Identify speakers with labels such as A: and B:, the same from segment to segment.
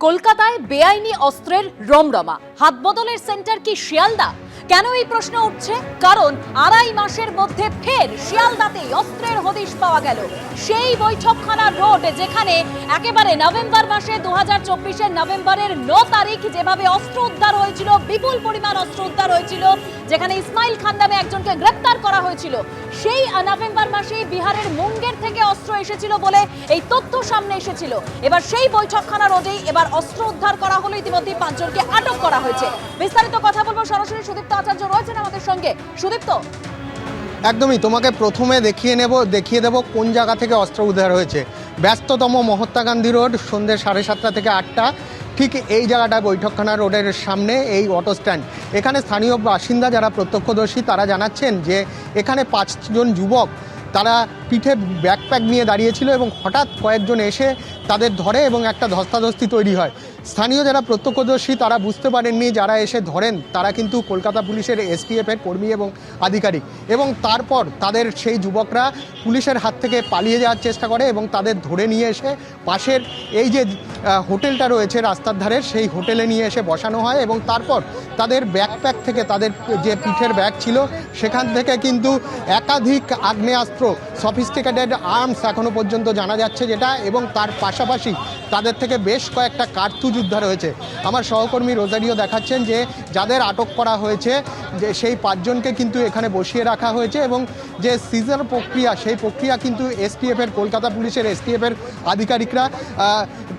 A: কলকাতায় বেআইনি অস্ত্রের রমরমা, হাত বদলের সেন্টার কি শিয়ালদা? কেন এই প্রশ্ন উঠছে? কারণ আড়াই মাসের মধ্যে ফের শিয়ালদাতেই অস্ত্রের হদিশ পাওয়া গেল। সেই বৈঠকখানা রোড যেখানে একেবারে নভেম্বর মাসে 2024-এর নভেম্বরের 9 তারিখ যেভাবে অস্ত্র উদ্ধার হয়েছিল, বিপুল পরিমাণ অস্ত্র উদ্ধার হয়েছিল, যেখানে ইসমাইল খান নামে একজনকে গ্রেপ্তার করা হয়েছিল, সেই নভেম্বর মাসে বিহারের মুঙ্গের থেকে অস্ত্র এসেছিল বলে এই তথ্য সামনে এসেছিল। এবার সেই বৈঠকখানা রোডেই এবার অস্ত্র উদ্ধার করা হলো, ইতিমধ্যে 5 জনকে আটক করা হয়েছে। বিস্তারিত কথা বলবো, সরাসরি সুদীপ্ত আচার্য রয়েছেন আমাদের সঙ্গে। সুদীপ্ত,
B: একদমই তোমাকে প্রথমে দেখিয়ে দেব কোন জায়গা থেকে অস্ত্র উদ্ধার হয়েছে। ব্যস্ততম মহাত্মা গান্ধী রোড, সন্ধ্যে 7:30 থেকে 8টা, ঠিক এই জায়গাটা বৈঠকখানা রোডের সামনে এই অটো স্ট্যান্ড। এখানে স্থানীয় বাসিন্দা যারা প্রত্যক্ষদর্শী তারা জানাচ্ছেন যে এখানে 5 জন যুবক তারা পিঠে ব্যাকপ্যাক নিয়ে দাঁড়িয়েছিল এবং হঠাৎ কয়েকজন এসে তাদের ধরে এবং একটা ধস্তাধস্তি তৈরি হয়। স্থানীয় যারা প্রত্যক্ষদর্শী তারা বুঝতে পারেননি, যারা এসে ধরেন তারা কিন্তু কলকাতা পুলিশের এসটিএফের কর্মী এবং আধিকারিক, এবং তারপর তাদের সেই যুবকরা পুলিশের হাত থেকে পালিয়ে যাওয়ার চেষ্টা করে এবং তাদের ধরে নিয়ে এসে পাশের এই যে হোটেলটা রয়েছে রাস্তার ধারে, সেই হোটেলে নিয়ে এসে বসানো হয় এবং তারপর তাদের ব্যাকপ্যাক থেকে, তাদের যে পিঠের ব্যাগ ছিল সেখান থেকে কিন্তু একাধিক আগ্নেয়াস্ত্র, সফিস্টিকেটেড আর্মস এখনও পর্যন্ত জানা যাচ্ছে যেটা, এবং তার পাশাপাশি তাদের থেকে বেশ কয়েকটা কার্তুজ উদ্ধার হয়েছে। আমার সহকর্মী রোজারিও দেখাচ্ছেন যে যাদের আটক করা হয়েছে যে সেই 5 জনকে কিন্তু এখানে বসিয়ে রাখা হয়েছে এবং যে সিজার প্রক্রিয়া, সেই প্রক্রিয়া কিন্তু এসটিএফের, কলকাতা পুলিশের এসটিএফের আধিকারিকরা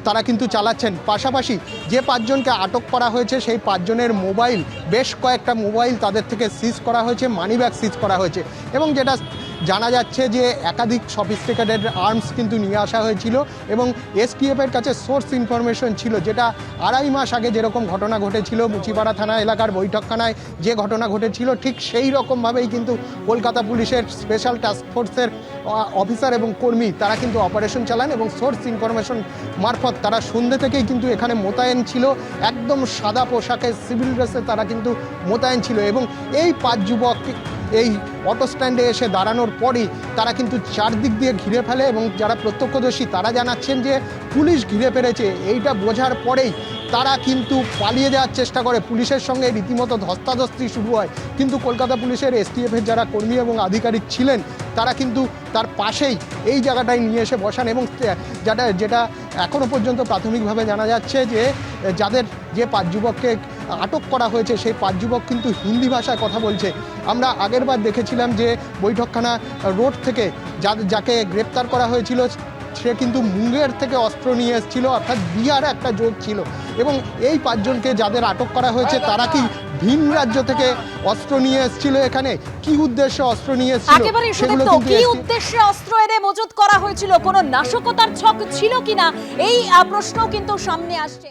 B: তারা কিন্তু চালাচ্ছেন। পাশাপাশি যে 5 জনকে আটক করা হয়েছে সেই 5 জনের মোবাইল, বেশ কয়েকটা মোবাইল তাদের থেকে সিজ করা হয়েছে, মানিব্যাগ সিজ করা হয়েছে, এবং যেটা জানা যাচ্ছে যে একাধিক সফিস্টিকেটেড আর্মস কিন্তু নিয়ে আসা হয়েছিল এবং এসটিএফের কাছে সোর্স ইনফরমেশন ছিল, যেটা আড়াই মাস আগে যেরকম ঘটনা ঘটেছিল মুচিপাড়া থানা এলাকার বৈঠকখানায়, যে ঘটনা ঘটেছিল ঠিক সেই রকমভাবেই কিন্তু কলকাতা পুলিশের স্পেশাল টাস্ক ফোর্সের অফিসার এবং কর্মী তারা কিন্তু অপারেশন চালান এবং সোর্স ইনফরমেশন মারফত তারা সন্ধ্যে থেকেই কিন্তু এখানে মোতায়েন ছিল, একদম সাদা পোশাকে সিভিল ড্রেসে তারা কিন্তু মোতায়েন ছিল। এবং এই 5 যুবক এই অটো স্ট্যান্ডে এসে দাঁড়ানোর পরই তারা কিন্তু চারদিক দিয়ে ঘিরে ফেলে এবং যারা প্রত্যক্ষদর্শী তারা জানাচ্ছেন যে পুলিশ ঘিরে ফেলেছে, এইটা বোঝার পরেই তারা কিন্তু পালিয়ে যাওয়ার চেষ্টা করে। পুলিশের সঙ্গে রীতিমতো ধস্তাধস্তি শুরু হয়, কিন্তু কলকাতা পুলিশের এসটিএফের যারা কর্মী এবং আধিকারিক ছিলেন তারা কিন্তু তার পাশেই এই জায়গাটায় নিয়ে এসে বসান এবং যেটা এখনও পর্যন্ত প্রাথমিকভাবে জানা যাচ্ছে যে যে 5 যুবককে আটক করা হয়েছে সেই 5 যুবক কিন্তু হিন্দি ভাষায় কথা বলছে। আমরা আগেরবার দেখেছিলাম যে বৈঠকখানা রোড থেকে যাকে গ্রেপ্তার করা হয়েছিল সে কিন্তু মুঙ্গের থেকে অস্ত্র নিয়ে এসেছিল, অর্থাৎ বিহারে একটা জোট ছিল, এবং এই 5 জনকে যাদের আটক করা হয়েছে তারা কি ভিন রাজ্য থেকে অস্ত্র নিয়ে এসেছিল, এখানে কি উদ্দেশ্যে অস্ত্র নিয়ে এসেছিল, সেগুলো কিন্তু
A: কি উদ্দেশ্যে অস্ত্র এনে মজুত করা হয়েছিল, কোনো নাশকতার ছক ছিল কিনা, এই প্রশ্নও কিন্তু সামনে আসছে।